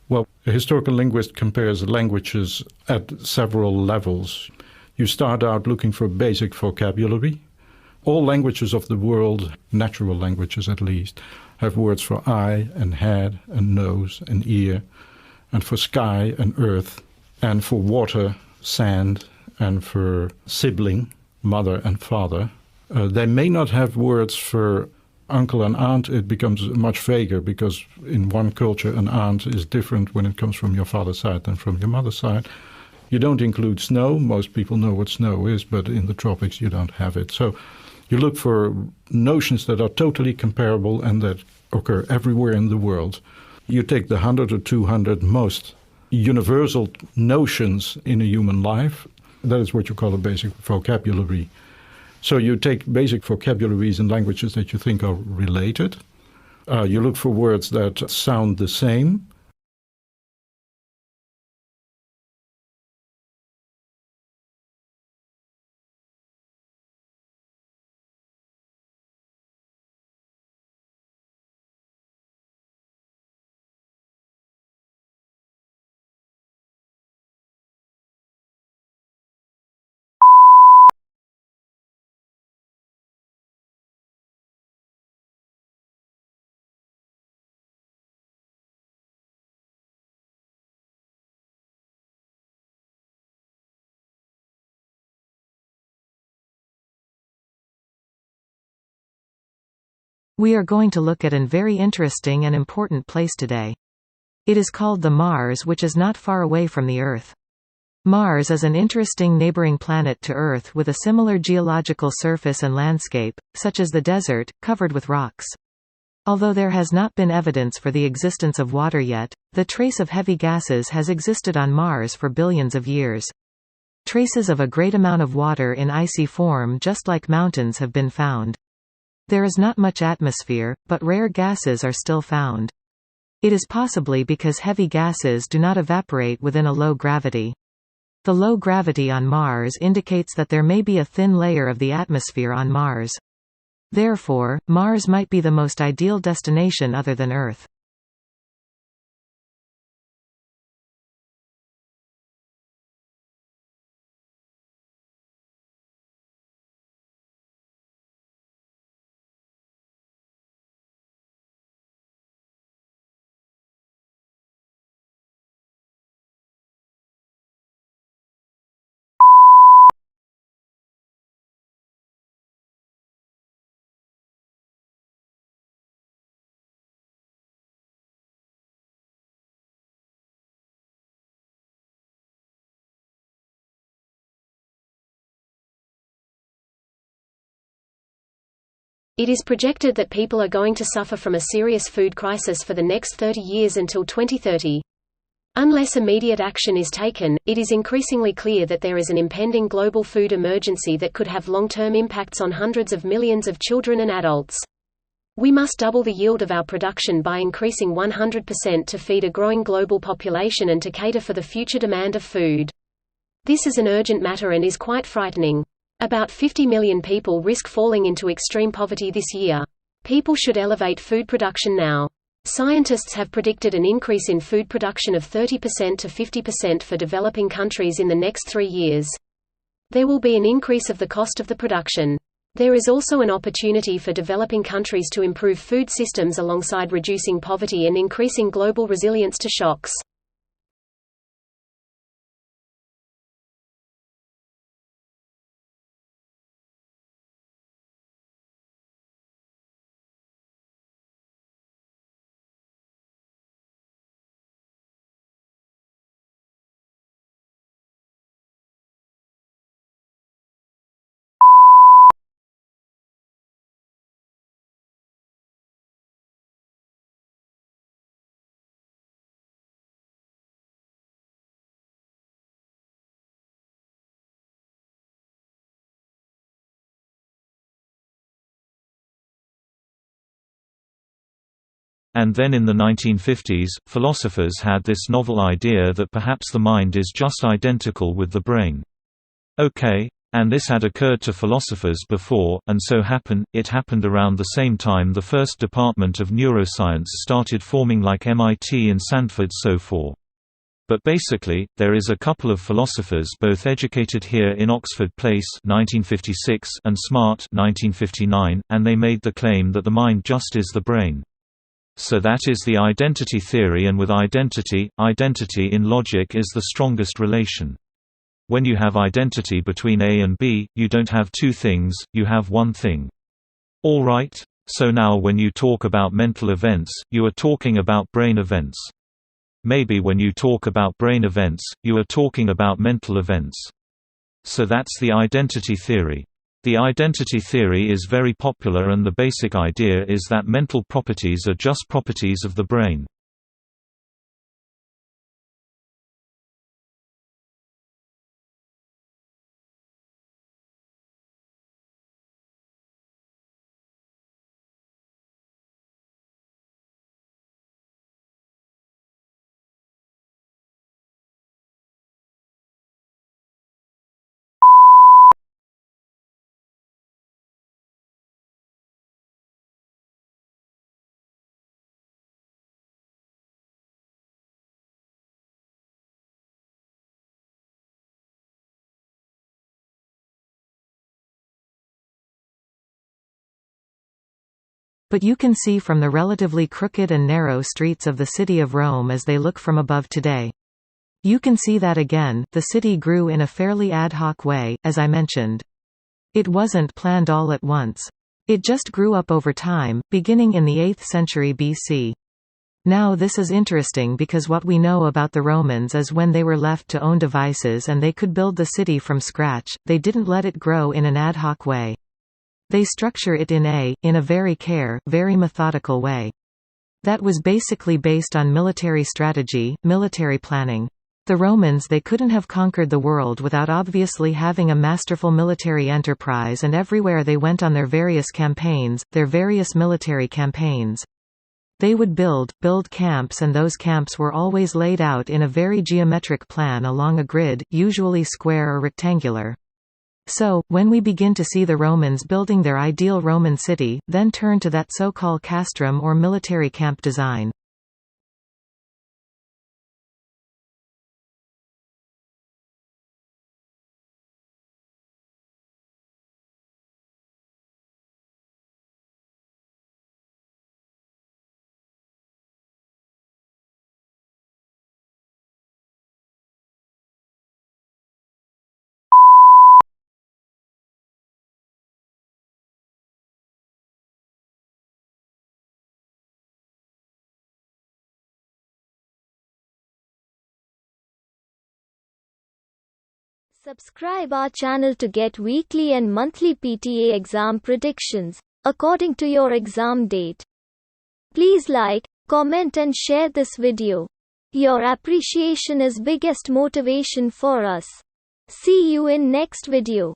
Well, a historical linguist compares languages at several levels. You start out looking for basic vocabulary. All languages of the world, natural languages at least, have words for eye and head and nose and ear, and for sky and earth, and for water, sand, and for sibling, mother and father. They may not have words for uncle and aunt. It becomes much vaguer because in one culture an aunt is different when it comes from your father's side than from your mother's side. You don't include snow. Most people know what snow is, but in the tropics you don't have it. So you look for notions that are totally comparable and that occur everywhere in the world. You take the 100 or 200 most universal notions in a human life. That is what you call a basic vocabulary. So you take basic vocabularies in languages that you think are related. You look for words that sound the same. We are going to look at a very interesting and important place today. It is called the Mars, which is not far away from the Earth. Mars is an interesting neighboring planet to Earth with a similar geological surface and landscape, such as the desert, covered with rocks. Although there has not been evidence for the existence of water yet, the trace of heavy gases has existed on Mars for billions of years. Traces of a great amount of water in icy form just like mountains have been found. There is not much atmosphere, but rare gases are still found. It is possibly because heavy gases do not evaporate within a low gravity. The low gravity on Mars indicates that there may be a thin layer of the atmosphere on Mars. Therefore, Mars might be the most ideal destination other than Earth. It is projected that people are going to suffer from a serious food crisis for the next 30 years until 2030. Unless immediate action is taken, it is increasingly clear that there is an impending global food emergency that could have long-term impacts on hundreds of millions of children and adults. We must double the yield of our production by increasing 100% to feed a growing global population and to cater for the future demand of food. This is an urgent matter and is quite frightening. About 50 million people risk falling into extreme poverty this year. People should elevate food production now. Scientists have predicted an increase in food production of 30% to 50% for developing countries in the next 3 years. There will be an increase of the cost of the production. There is also an opportunity for developing countries to improve food systems alongside reducing poverty and increasing global resilience to shocks. And then in the 1950s, philosophers had this novel idea that perhaps the mind is just identical with the brain. Okay, And this had occurred to philosophers before, and so it happened around the same time the first department of neuroscience started forming, like MIT and Stanford so forth. But basically, there is a couple of philosophers both educated here in Oxford Place 1956 and Smart 1959, and they made the claim that the mind just is the brain. So that is the identity theory, and with identity in logic is the strongest relation. When you have identity between A and B, you don't have two things, you have one thing. All right? So now when you talk about mental events, you are talking about brain events. Maybe when you talk about brain events, you are talking about mental events. So that's the identity theory. The identity theory is very popular, and the basic idea is that mental properties are just properties of the brain. But you can see from the relatively crooked and narrow streets of the city of Rome as they look from above today. You can see that again, the city grew in a fairly ad hoc way, as I mentioned. It wasn't planned all at once. It just grew up over time, beginning in the 8th century BC. Now this is interesting because what we know about the Romans is when they were left to own devices and they could build the city from scratch, they didn't let it grow in an ad hoc way. They structure it in a very methodical way. That was basically based on military strategy, military planning. The Romans, they couldn't have conquered the world without obviously having a masterful military enterprise, and everywhere they went on their various campaigns, their various military campaigns, they would build camps, and those camps were always laid out in a very geometric plan along a grid, usually square or rectangular. So, when we begin to see the Romans building their ideal Roman city, then turn to that so-called castrum or military camp design. Subscribe our channel to get weekly and monthly PTE exam predictions, according to your exam date. Please like, comment and share this video. Your appreciation is biggest motivation for us. See you in next video.